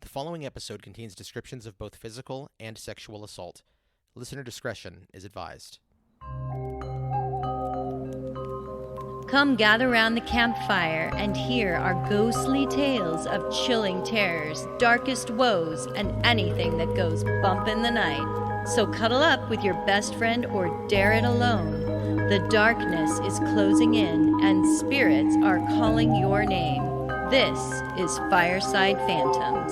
The following episode contains descriptions of both physical and sexual assault. Listener discretion is advised. Come gather round the campfire and hear our ghostly tales of chilling terrors, darkest woes, and anything that goes bump in the night. So cuddle up with your best friend or dare it alone. The darkness is closing in and spirits are calling your name. This is Fireside Phantoms.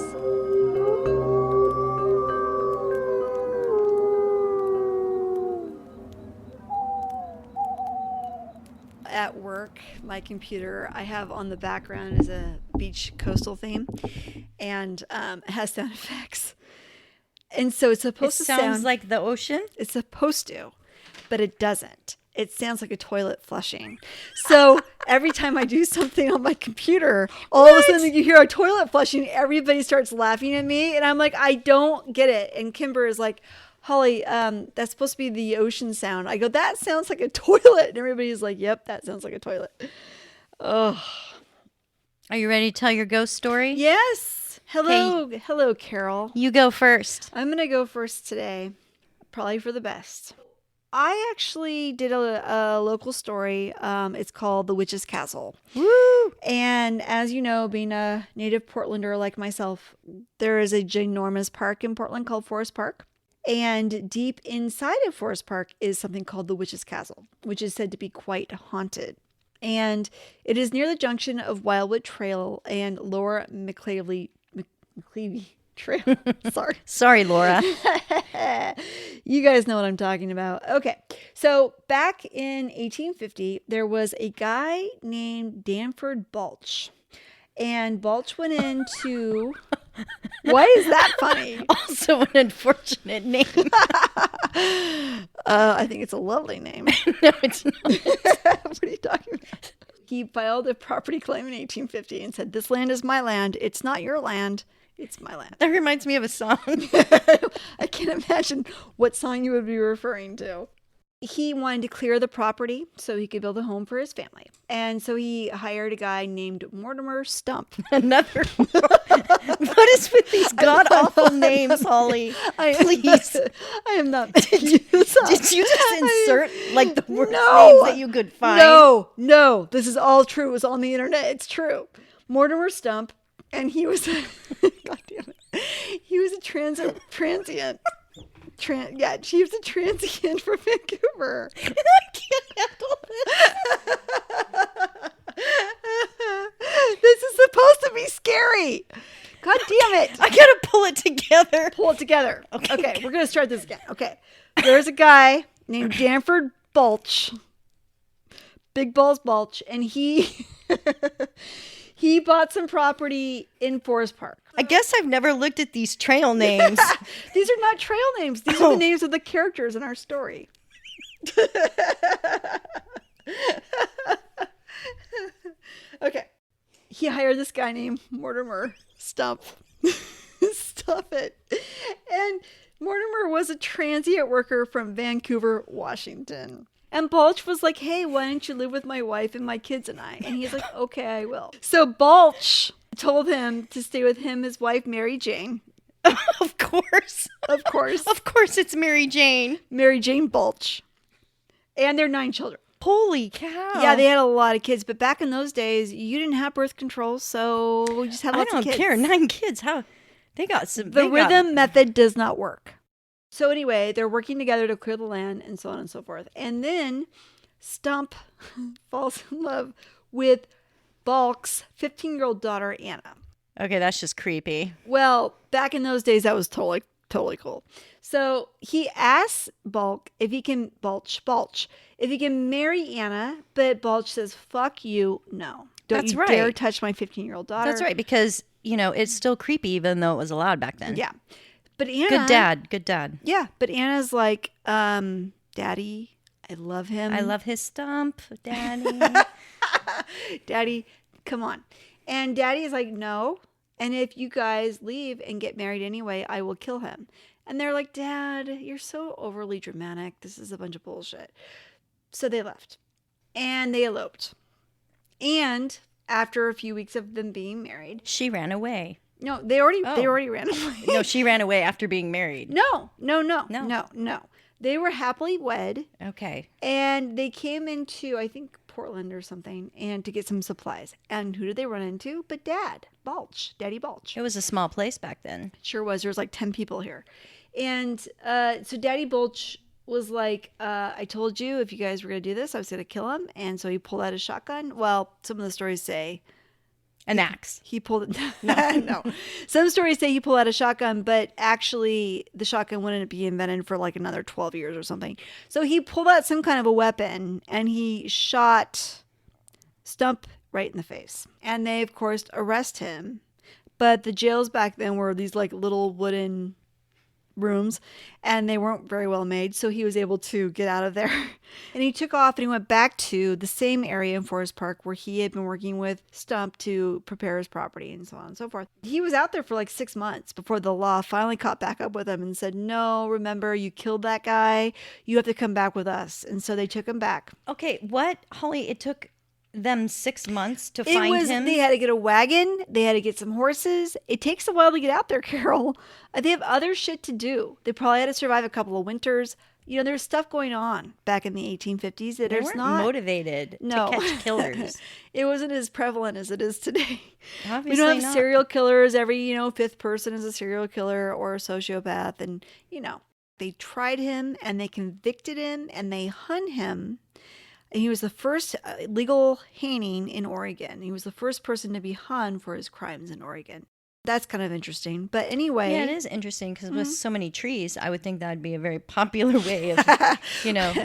At work, my computer I have on the background is a beach coastal theme, and it has sound effects. And so it's supposed to sound like the ocean? It's supposed to, but it doesn't. It sounds like a toilet flushing. So every time I do something on my computer, all of a sudden you hear a toilet flushing, everybody starts laughing at me, and I'm like, I don't get it. And Kimber is like, Holly, that's supposed to be the ocean sound. I go, that sounds like a toilet. And everybody's like, yep, that sounds like a toilet. Oh. Are you ready to tell your ghost story? Yes. Hello. Hey, hello, Carol. You go first. I'm going to go first today. Probably for the best. I actually did a local story. It's called The Witch's Castle. Woo! And as you know, being a native Portlander like myself, there is a ginormous park in Portland called Forest Park. And deep inside of Forest Park is something called the Witch's Castle, which is said to be quite haunted. And it is near the junction of Wildwood Trail and Laura McClevey Trail. Sorry, Laura. You guys know what I'm talking about. Okay. So back in 1850, there was a guy named Danford Balch. And Balch went into... Why is that funny? Also an unfortunate name. I think it's a lovely name. No, it's not. What are you talking about? He filed a property claim in 1850 and said, this land is my land. It's not your land. It's my land. That reminds me of a song. I can't imagine what song you would be referring to. He wanted to clear the property so he could build a home for his family. And so he hired a guy named Mortimer Stump. Another one. What is with these god-awful names, Holly? Please. I am not. Did you just insert like the worst names that you could find? No. This is all true. It was on the internet. It's true. Mortimer Stump. And he was God damn it. He was a transient. She was a transient from Vancouver. I can't handle this. This is supposed to be scary. God damn it. I gotta pull it together. Pull it together. Okay, we're gonna start this again. Okay. There's a guy named Danford Balch. Big Balls Balch. And he bought some property in Forest Park. I guess I've never looked at these trail names. These are not trail names. These are the names of the characters in our story. Okay. He hired this guy named Mortimer Stump. Stop it. And Mortimer was a transient worker from Vancouver, Washington. And Balch was like, hey, why don't you live with my wife and my kids and I? And he's like, okay, I will. So Balch told him to stay with him, his wife, Mary Jane. Of course. Of course. Of course it's Mary Jane. Mary Jane Balch. And their 9 children. Holy cow. Yeah, they had a lot of kids. But back in those days, you didn't have birth control, so we just had lots of kids. I don't care. 9 kids. How? They got some. The rhythm method does not work. So anyway, they're working together to clear the land and so on and so forth. And then Stump falls in love with Balk's 15-year-old daughter, Anna. Okay, that's just creepy. Well, back in those days, that was totally cool. So he asks Balch if he can, Balch, if he can marry Anna, but Balch says, fuck you, no. Don't you dare touch my 15-year-old daughter. That's right, because, it's still creepy even though it was allowed back then. Yeah. But Anna... Good dad. Yeah, but Anna's like, Daddy, I love him. I love his stump, Daddy. Daddy, come on. And Daddy is like, no. And if you guys leave and get married anyway, I will kill him. And they're like, Dad, you're so overly dramatic. This is a bunch of bullshit. So they left. And they eloped. And after a few weeks of them being married... She ran away. No, they already ran away. No, she ran away after being married. No. No. They were happily wed, Okay. and they came into, I think, Portland or something, and to get some supplies. And who did they run into? But Daddy Balch. It was a small place back then. Sure was. There was like 10 people here. And so Daddy Balch was like, I told you if you guys were going to do this, I was going to kill him. And so he pulled out a shotgun. Well, some of the stories say An axe. he pulled it. No. Some stories say he pulled out a shotgun, but actually the shotgun wouldn't be invented for like another 12 years or something. So he pulled out some kind of a weapon and he shot Stump right in the face. And they, of course, arrest him. But the jails back then were these like little wooden rooms, and they weren't very well made, so he was able to get out of there. And he took off and he went back to the same area in Forest Park where he had been working with Stump to prepare his property and so on and so forth. He was out there for like 6 months before the law finally caught back up with him and said, no, remember, you killed that guy, you have to come back with us. And so they took him back. Okay, what? Holly, it took them 6 months to find him? They had to get a wagon. They had to get some horses. It takes a while to get out there, Carol. They have other shit to do. They probably had to survive a couple of winters. You know, there's stuff going on back in the 1850s that They weren't motivated to catch killers. It wasn't as prevalent as it is today. Obviously we don't have not. serial killers. Every, fifth person is a serial killer or a sociopath. And, they tried him and they convicted him and they hung him. And he was the first legal hanging in Oregon. He was the first person to be hung for his crimes in Oregon. That's kind of interesting. But anyway. Yeah, it is interesting because with so many trees, I would think that would be a very popular way of,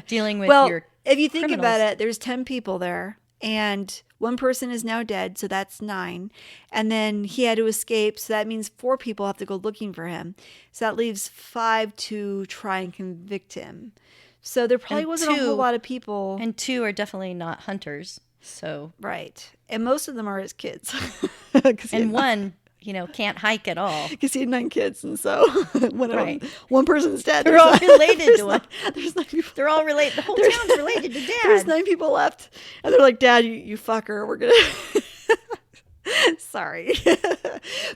dealing with your if you think criminals. about it, there's 10 people there. And one person is now dead, so that's 9. And then he had to escape, so that means 4 people have to go looking for him. So that leaves 5 to try and convict him. So there probably wasn't a whole lot of people. And 2 are definitely not hunters. So right. And most of them are his kids. And one, can't hike at all. Because he had 9 kids, and so one person's dead. They're all related to him. There's 9 people. They're all related. The whole town's related to Dad. There's 9 people left. And they're like, Dad, you fucker. We're going to... Sorry.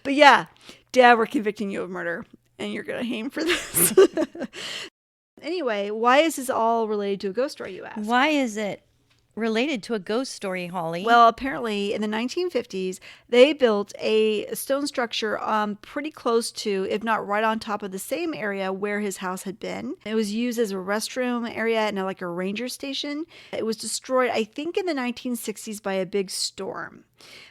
But yeah, Dad, we're convicting you of murder, and you're going to hang for this. Anyway, why is this all related to a ghost story, you ask? Why is it related to a ghost story, Holly? Well, apparently in the 1950s, they built a stone structure pretty close to, if not right on top of the same area where his house had been. It was used as a restroom area and like a ranger station. It was destroyed, I think, in the 1960s by a big storm.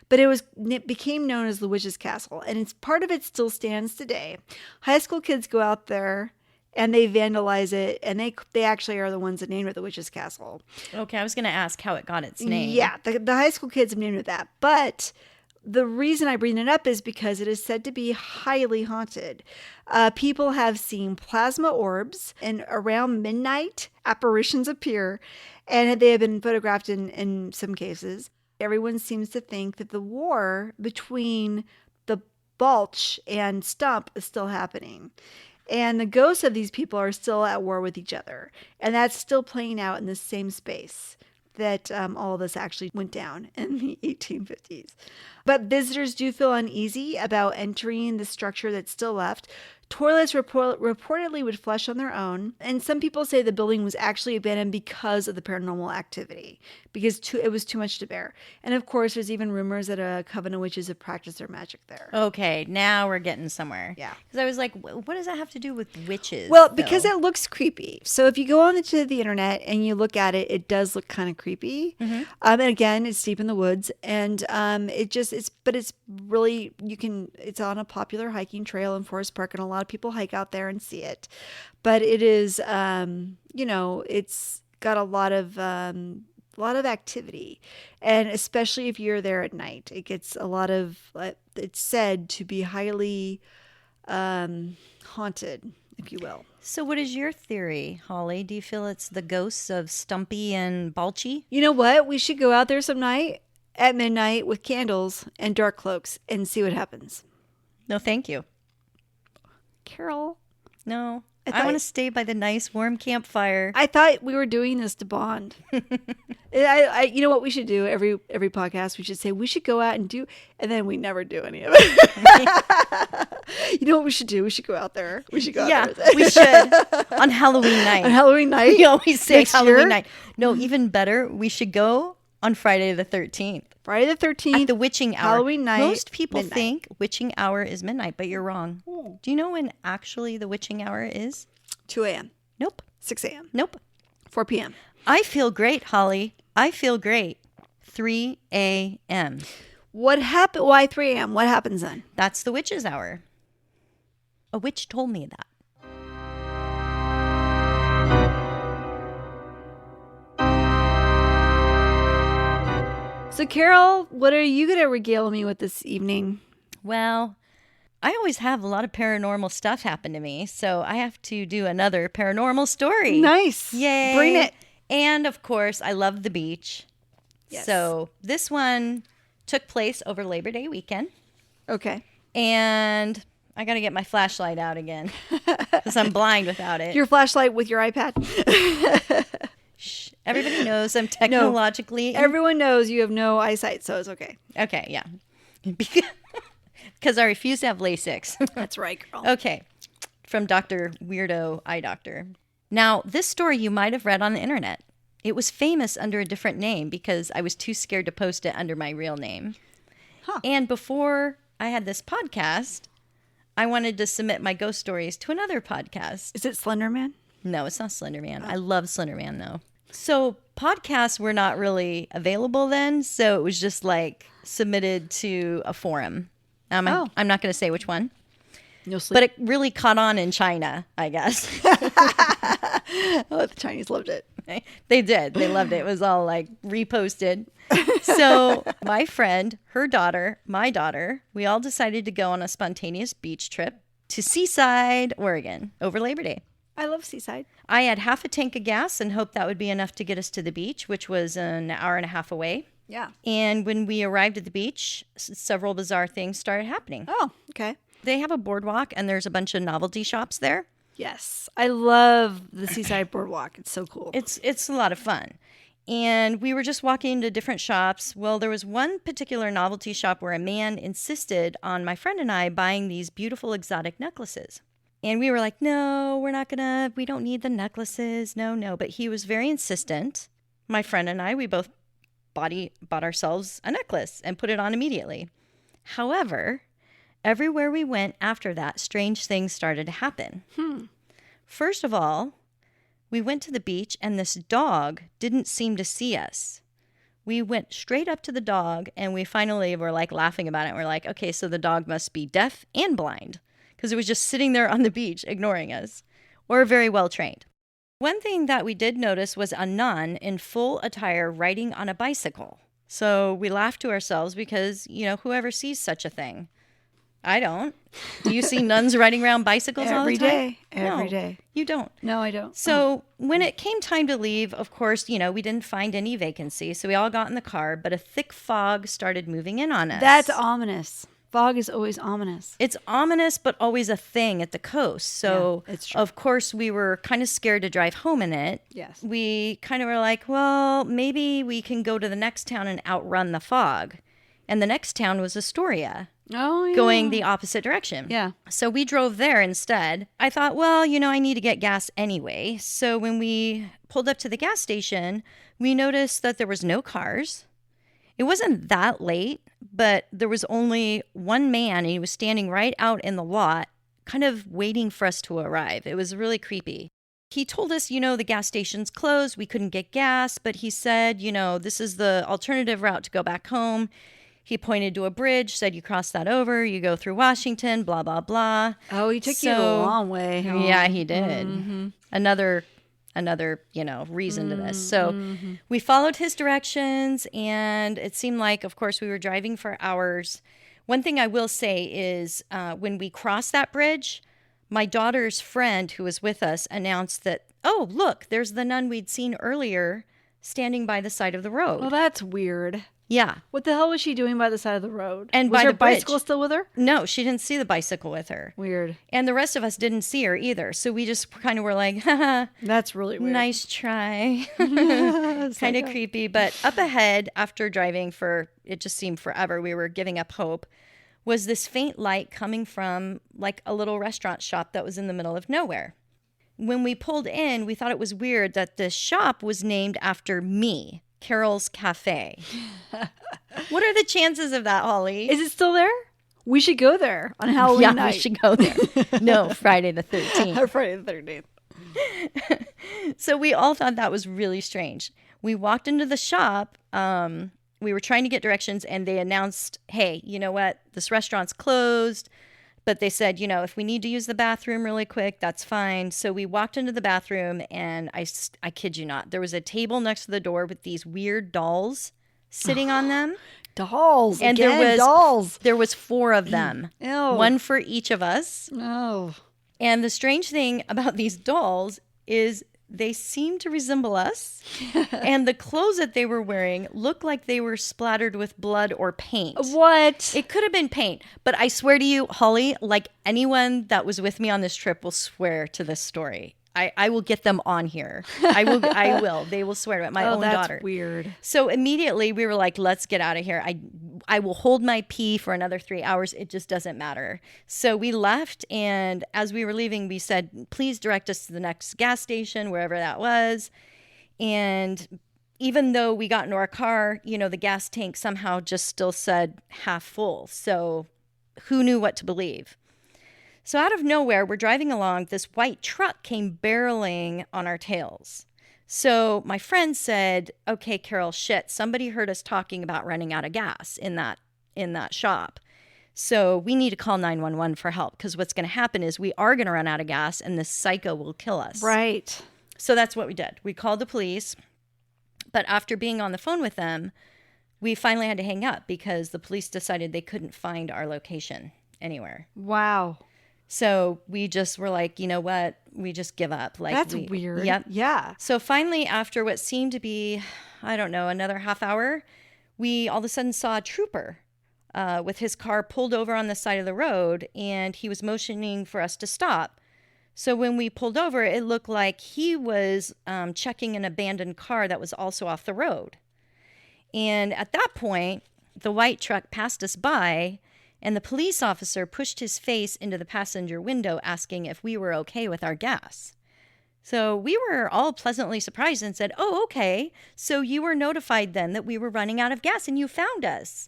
But it became known as the Witch's Castle, and part of it still stands today. High school kids go out there and they vandalize it, and they actually are the ones that named it the Witch's Castle. Okay, I was going to ask how it got its name. Yeah, the high school kids have named it that. But the reason I bring it up is because it is said to be highly haunted. People have seen plasma orbs, and around midnight, apparitions appear, and they have been photographed in some cases. Everyone seems to think that the war between the Balch and Stump is still happening. And the ghosts of these people are still at war with each other. And that's still playing out in the same space that all of this actually went down in the 1850s. But visitors do feel uneasy about entering the structure that's still left. Toilets reportedly would flush on their own. And some people say the building was actually abandoned because of the paranormal activity, because it was too much to bear. And of course, there's even rumors that a coven of witches have practiced their magic there. Okay, now we're getting somewhere. Yeah. Because I was like, what does that have to do with witches? Well, because it looks creepy. So if you go onto the internet and you look at it, it does look kind of creepy. Mm-hmm. And again, it's deep in the woods. And it's really, it's on a popular hiking trail in Forest Park, and a lot of people hike out there and see it. But it is, it's got a lot of activity, and especially if you're there at night, it gets a lot of, it's said to be highly haunted, if you will. So what is your theory, Holly? Do you feel it's the ghosts of Stumpy and Balchy? You know what? We should go out there some night at midnight with candles and dark cloaks and see what happens. No, thank you. Carol, No. I want to stay by the nice warm campfire. I thought we were doing this to bond. You know what we should do every podcast? We should say we should go out and do, and then we never do any of it. You know what we should do? We should go out there. We should go out there. We should. On Halloween night. On Halloween night? We always say Next Halloween year? night. No, even better, we should go on Friday the 13th. Friday the 13th. At the witching hour. Halloween night. Most people midnight. think witching hour is midnight, but you're wrong. Do you know when actually the witching hour is? 2 a.m. Nope. 6 a.m. Nope. 4 p.m. I feel great, Holly. I feel great. 3 a.m. What happened? Why 3 a.m.? What happens then? That's the witch's hour. A witch told me that. So, Carol, what are you going to regale me with this evening? Well, I always have a lot of paranormal stuff happen to me, so I have to do another paranormal story. Nice. Yay. Bring it. And, of course, I love the beach. Yes. So this one took place over Labor Day weekend. Okay. And I got to get my flashlight out again because I'm blind without it. Your flashlight with your iPad. Shh. Everybody knows I'm technologically... Everyone knows you have no eyesight, so it's okay. Okay, yeah. Because I refuse to have LASIK. That's right, girl. Okay. From Dr. Weirdo Eye Doctor. Now, this story you might have read on the internet. It was famous under a different name because I was too scared to post it under my real name. Huh. And before I had this podcast, I wanted to submit my ghost stories to another podcast. Is it Slender Man? No, it's not Slender Man. I love Slender Man, though. So podcasts were not really available then, so it was just like submitted to a forum. I'm not going to say which one. You'll sleep. But it really caught on in China, I guess. Oh, the Chinese loved it. They did. They loved it. It was all like reposted. So my friend, her daughter, my daughter, we all decided to go on a spontaneous beach trip to Seaside, Oregon over Labor Day. I love Seaside. I had half a tank of gas and hoped that would be enough to get us to the beach, which was an hour and a half away. Yeah. And when we arrived at the beach, several bizarre things started happening. Oh, okay. They have a boardwalk and there's a bunch of novelty shops there. Yes. I love the Seaside Boardwalk. It's so cool. It's a lot of fun. And we were just walking into different shops. Well, there was one particular novelty shop where a man insisted on my friend and I buying these beautiful exotic necklaces. And we were like, no, we don't need the necklaces. No. But he was very insistent. My friend and I, we both bought ourselves a necklace and put it on immediately. However, everywhere we went after that, strange things started to happen. First of all, we went to the beach and this dog didn't seem to see us. We went straight up to the dog and we finally were like laughing about it. We're like, okay, so the dog must be deaf and blind because it was just sitting there on the beach ignoring us, or very well trained. One thing that we did notice was a nun in full attire riding on a bicycle. So we laughed to ourselves because, whoever sees such a thing. I don't. Do you see nuns riding around bicycles all the time? Every No, day. You don't. No, I don't. So when it came time to leave, of course, we didn't find any vacancy. So we all got in the car, but a thick fog started moving in on us. That's ominous. Fog is always ominous. It's ominous, but always a thing at the coast. So, Yeah, it's true. of course, we were kind of scared to drive home in it. Yes. We kind of were like, well, maybe we can go to the next town and outrun the fog. And the next town was Astoria. Oh, yeah. Going the opposite direction. Yeah. So we drove there instead. I thought, well, I need to get gas anyway. So when we pulled up to the gas station, we noticed that there was no cars. It wasn't that late, but there was only one man and he was standing right out in the lot, kind of waiting for us to arrive. It was really creepy. He told us, the gas station's closed. We couldn't get gas, but he said, this is the alternative route to go back home. He pointed to a bridge, said you cross that over, you go through Washington, blah, blah, blah. Oh, he took you a long way. Oh. Yeah, he did. Mm-hmm. Another reason to this. So we followed his directions and it seemed like, of course, we were driving for hours. One thing I will say is when we crossed that bridge, my daughter's friend who was with us announced that, oh, look, there's the nun we'd seen earlier standing by the side of the road. Well, that's weird. Yeah. What the hell was she doing by the side of the road? And was by her the bridge. bicycle still with her? No, she didn't see the bicycle with her. Weird. And the rest of us didn't see her either. So we just kind of were like, haha, That's really weird. nice try. Kind of Psycho. creepy. But up ahead, after driving for, it just seemed forever, we were giving up hope, was this faint light coming from like a little restaurant shop that was in the middle of nowhere. When we pulled in, we thought it was weird that this shop was named after me, Carol's Cafe. What are the chances of that, Holly? Is it still there? We should go there on Halloween Yeah, night. we should go there. No, Friday the 13th. Or Friday the 13th. So we all thought that was really strange. We walked into the shop. We were trying to get directions, and they announced, hey, you know what? This restaurant's closed. But they said, if we need to use the bathroom really quick, that's fine. So we walked into the bathroom, and I kid you not, there was a table next to the door with these weird dolls sitting on them. Dolls. And Again, dolls. there was 4 of them. Ew. One for each of us. Oh. And the strange thing about these dolls is they seem to resemble us. And the clothes that they were wearing looked like they were splattered with blood or paint. What? It could have been paint, but I swear to you, Holly, like anyone that was with me on this trip will swear to this story. I will get them on here. I will. They will swear to it. My own daughter. That's weird. So immediately we were like, let's get out of here. I will hold my pee for another 3 hours. It just doesn't matter. So we left, and as we were leaving, we said, please direct us to the next gas station, wherever that was. And even though we got into our car, the gas tank somehow just still said half full. So who knew what to believe? So out of nowhere, we're driving along. This white truck came barreling on our tails. So my friend said, okay, Carol, shit, somebody heard us talking about running out of gas in that shop. So we need to call 911 for help, because what's going to happen is we are going to run out of gas and this psycho will kill us. Right. So that's what we did. We called the police. But after being on the phone with them, we finally had to hang up because the police decided they couldn't find our location anywhere. Wow. So we just were like, you know what? We just give up. Like, That's weird. Yep. Yeah. So finally, after what seemed to be, I don't know, another half hour, we all of a sudden saw a trooper with his car pulled over on the side of the road, and he was motioning for us to stop. So when we pulled over, it looked like he was checking an abandoned car that was also off the road. And at that point, the white truck passed us by, and the police officer pushed his face into the passenger window asking if we were okay with our gas. So we were all pleasantly surprised and said, oh, okay. So you were notified then that we were running out of gas and you found us.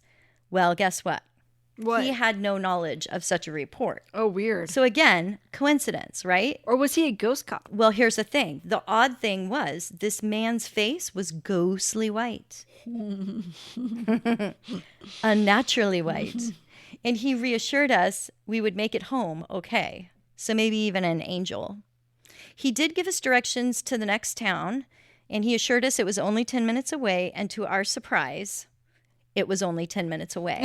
Well, guess what? What? He had no knowledge of such a report. Oh, weird. So again, coincidence, right? Or was he a ghost cop? Well, here's the thing. The odd thing was this man's face was ghostly white. Unnaturally white. And he reassured us we would make it home okay. So maybe even an angel. He did give us directions to the next town, and he assured us it was only 10 minutes away. And to our surprise, it was only 10 minutes away.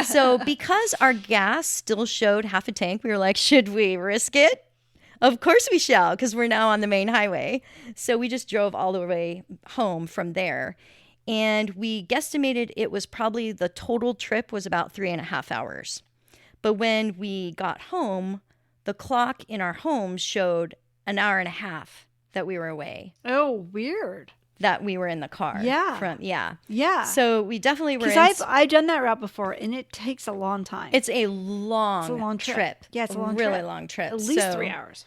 So because our gas still showed half a tank, we were like, should we risk it? Of course we shall, because we're now on the main highway. So we just drove all the way home from there. And we guesstimated it was probably the total trip was about 3.5 hours. But when we got home, the clock in our home showed an hour and a half that we were away, Oh, weird. that we were in the car. Yeah. Yeah. Yeah. So we definitely were Because I've done that route before, and it takes a long time. It's a long trip. Yeah, it's a long really trip. long trip. At least So- 3 hours.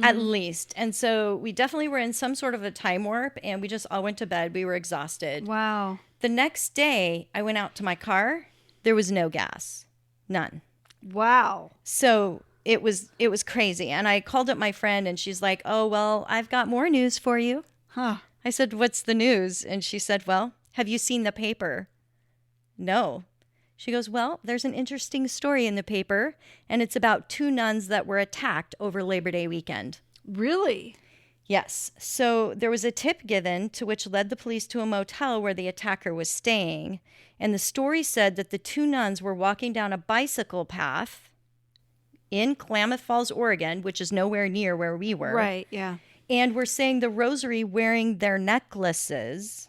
At least. And so we definitely were in some sort of a time warp, and we just all went to bed. We were exhausted. Wow. The next day, I went out to my car. There was no gas. None. Wow. So it was crazy. And I called up my friend, and she's like, oh, well, I've got more news for you. Huh. I said, what's the news? And she said, well, have you seen the paper? No. She goes, well, there's an interesting story in the paper, and it's about 2 nuns that were attacked over Labor Day weekend. Really? Yes. So there was a tip given to which led the police to a motel where the attacker was staying. And the story said that the 2 nuns were walking down a bicycle path in Klamath Falls, Oregon, which is nowhere near where we were. Right, yeah. And were saying the rosary wearing their necklaces.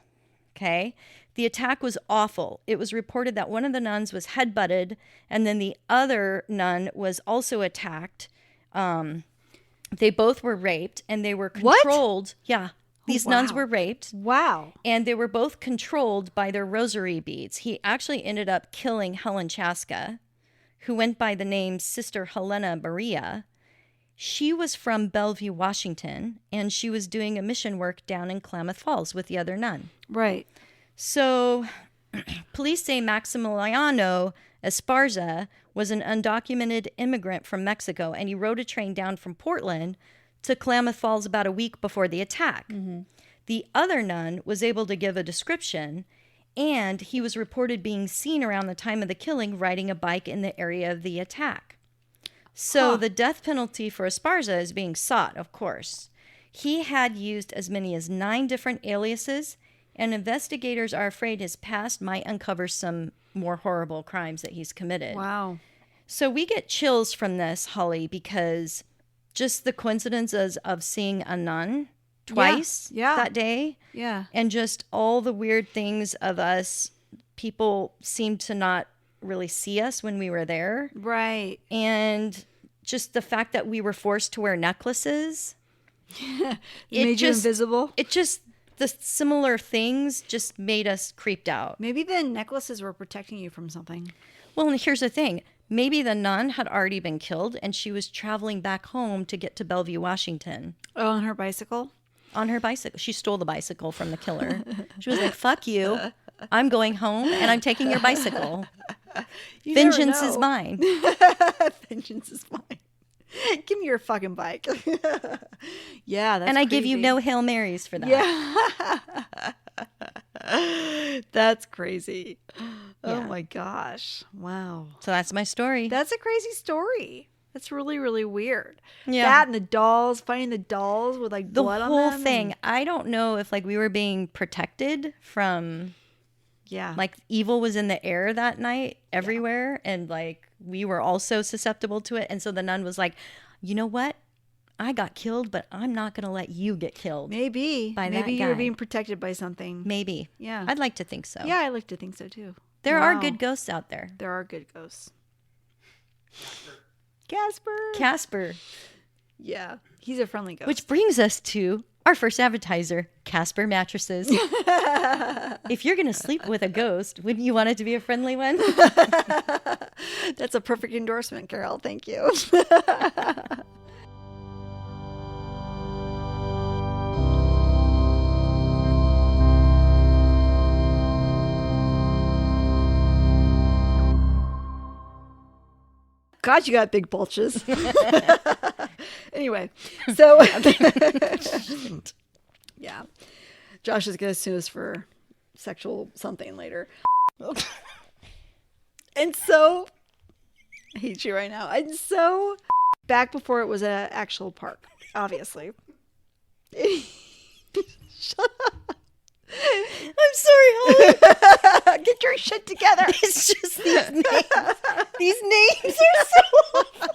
Okay. The attack was awful. It was reported that one of the nuns was headbutted, and then the other nun was also attacked. They both were raped, and they were controlled. What? Yeah. These nuns were raped. Wow. And they were both controlled by their rosary beads. He actually ended up killing Helen Chaska, who went by the name Sister Helena Maria. She was from Bellevue, Washington, and she was doing a mission work down in Klamath Falls with the other nun. Right. So police say Maximiliano Esparza was an undocumented immigrant from Mexico, and he rode a train down from Portland to Klamath Falls about a week before the attack. Mm-hmm. The other nun was able to give a description, and he was reported being seen around the time of the killing riding a bike in the area of the attack. So the death penalty for Esparza is being sought, of course. He had used as many as 9 different aliases, and investigators are afraid his past might uncover some more horrible crimes that he's committed. Wow. So we get chills from this, Holly, because just the coincidences of seeing a nun twice that day. Yeah. And just all the weird things of us, people seemed to not really see us when we were there. Right. And just the fact that we were forced to wear necklaces. It made you invisible? It just, the similar things just made us creeped out. Maybe the necklaces were protecting you from something. Well, and here's the thing. Maybe the nun had already been killed and she was traveling back home to get to Bellevue, Washington. Oh, on her bicycle? On her bicycle. She stole the bicycle from the killer. She was like, fuck you. I'm going home and I'm taking your bicycle. Vengeance is mine. Vengeance is mine. Give me your fucking bike. Yeah, that's And I crazy. give you no Hail Marys for that. Yeah. That's crazy. Oh Yeah. my gosh. Wow. So that's my story. That's a crazy story. That's really, really weird. Yeah. That and the dolls, finding the dolls with like The blood on whole them. thing. I don't know if like we were being protected from like evil was in the air that night everywhere, and like we were also susceptible to it. And so the nun was like, you know what? I got killed, but I'm not going to let you get killed. Maybe. By Maybe that you were guy. being protected by something. Maybe. Yeah. I'd like to think so. Yeah, I like to think so too. There are Wow. good ghosts out there. There are good ghosts. Casper. Casper. Yeah. He's a friendly ghost. Which brings us to our first advertiser, Casper Mattresses. If you're going to sleep with a ghost, wouldn't you want it to be a friendly one? That's a perfect endorsement, Carol. Thank you. God, you got big bulges. Anyway, so yeah, Josh is going to sue us for sexual something later. And so, I hate you right now. And so, back before it was an actual park, obviously. Shut up. I'm sorry, Holly. Get your shit together. It's just these names. These names are so awful.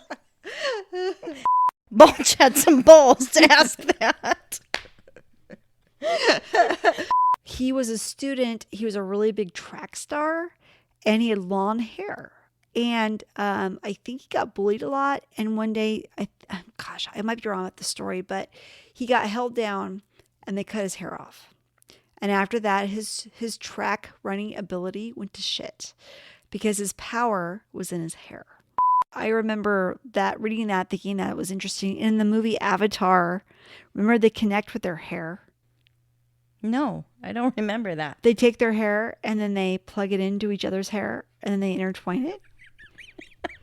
Bulge had some balls to ask that. He was a student. He was a really big track star, and he had long hair. And I think he got bullied a lot. And one day, I might be wrong with the story, but he got held down, and they cut his hair off. And after that, his track running ability went to shit because his power was in his hair. I remember reading that, thinking that it was interesting. In the movie Avatar, remember they connect with their hair? No, I don't remember that. They take their hair and then they plug it into each other's hair and then they intertwine it.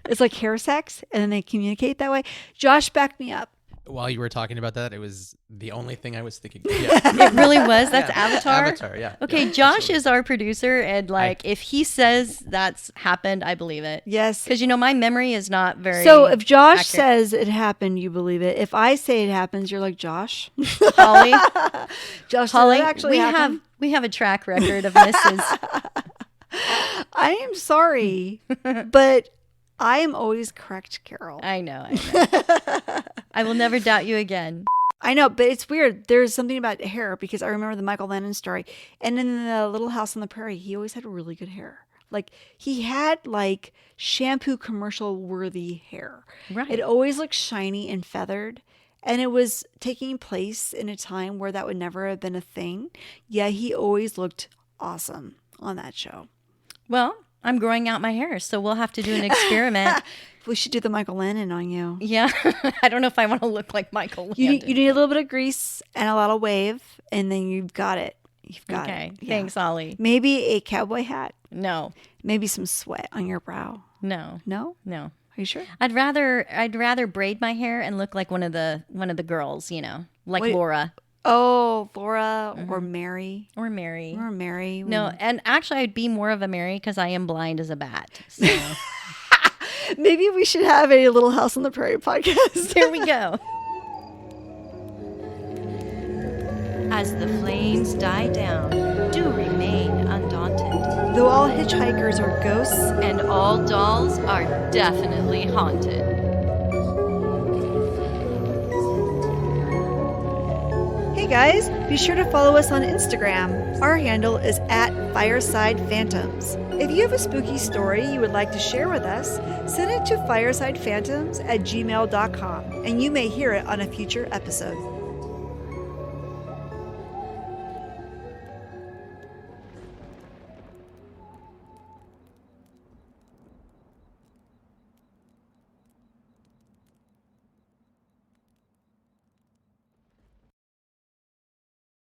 It's like hair sex, and then they communicate that way. Josh, back me up. While you were talking about that, it was the only thing I was thinking. It really was? That's Yeah, Avatar? Avatar, yeah. Okay, Yeah, Josh absolutely. is our producer, and like if he says that's happened, I believe it. Yes. Because my memory is not very So if Josh accurate. says it happened, you believe it. If I say it happens, you're like, Josh. Holly, Josh, Holly, did that actually happen? we have a track record of misses. I am sorry, but I am always correct, Carol. I know. I will never doubt you again. I know, but it's weird. There's something about hair because I remember the Michael Lennon story. And in the Little House on the Prairie, he always had really good hair. Like he had like shampoo commercial worthy hair. Right. It always looked shiny and feathered. And it was taking place in a time where that would never have been a thing. Yeah, he always looked awesome on that show. Well, I'm growing out my hair, so we'll have to do an experiment. We should do the Michael Lennon on you. Yeah. I don't know if I want to look like Michael You Landon. need a little bit of grease and a lot of wave, and then you've got it. You've got Okay. it. Yeah. Thanks, Ollie. Maybe a cowboy hat. No. Maybe some sweat on your brow. No. No? No. Are you sure? I'd rather braid my hair and look like one of the girls, like Wait. Laura Oh, Laura or Mary. or Mary. Or Mary. No, and actually I'd be more of a Mary because I am blind as a bat. So Maybe we should have a Little House on the Prairie podcast. here we go. As the flames die down, do remain undaunted. Though all hitchhikers are ghosts, And all dolls are definitely haunted. hey guys, be sure to follow us on Instagram. Our handle is @FiresidePhantoms. If you have a spooky story you would like to share with us, send it to firesidephantoms@gmail.com and you may hear it on a future episode.